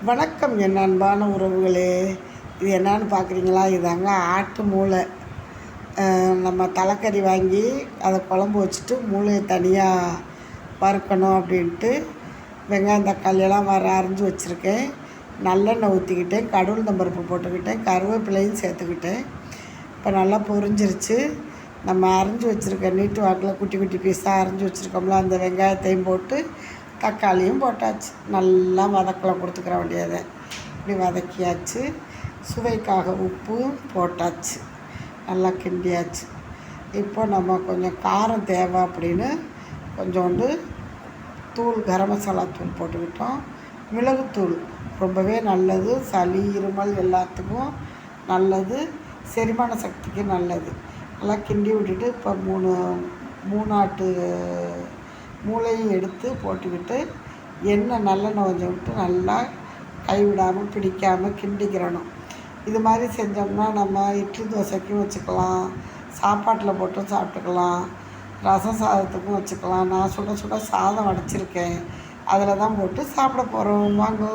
வணக்கம் என் அன்பான உறவுகளே. இது என்னான்னு பார்க்குறீங்களா? இதாங்க ஆட்டு மூளை. நம்ம தலைக்கறி வாங்கி அதை குழம்பு வச்சுட்டு மூளையை தனியாக வறுக்கணும் அப்படின்ட்டு வெங்காயம் தக்காளியெல்லாம் அரைஞ்சி வச்சுருக்கேன். நல்லெண்ணெய் ஊற்றிக்கிட்டேன், கடவுள் பருப்பு போட்டுக்கிட்டேன், கருவேப்பிலையும் சேர்த்துக்கிட்டேன். இப்போ நல்லா பொரிஞ்சிருச்சு. நம்ம அரைஞ்சி வச்சுருக்க நீட்டு வாக்கில் குட்டி குட்டி பீஸாக அரைஞ்சி வச்சுருக்கோம்ல, அந்த வெங்காயத்தையும் போட்டு தக்காளியும் போட்டாச்சு. நல்லா வதக்கலை கொடுத்துக்கிற வேண்டியதை இப்படி வதக்கியாச்சு. சுவைக்காக உப்பு போட்டாச்சு, நல்லா கிண்டியாச்சு. இப்போ நம்ம கொஞ்சம் காரம் தேவை அப்படின்னு கொஞ்சோண்டு தூள், கரம் மசாலா தூள் போட்டுக்கிட்டோம். மிளகுத்தூள் ரொம்பவே நல்லது, சளி இருமல் எல்லாத்துக்கும் நல்லது, செரிமான சக்திக்கு நல்லது. நல்லா கிண்டி விட்டுட்டு இப்போ மூணு ஆட்டு மூளையும் எடுத்து போட்டுக்கிட்டு எண்ணெய் நல்லெண்ணெய் கொஞ்சம் விட்டு நல்லா கைவிடாமல் பிடிக்காமல் கிண்டிக்கிறணும். இது மாதிரி செஞ்சோம்னா நம்ம இட்லி தோசைக்கும் வச்சுக்கலாம், சாப்பாட்டில் போட்டும் சாப்பிட்டுக்கலாம், ரசம் சாதத்துக்கும் வச்சுக்கலாம். நான் சுட சுட சாதம் வடிச்சிருக்கேன், அதில் தான் போட்டு சாப்பிட போகிறோம். வாங்க.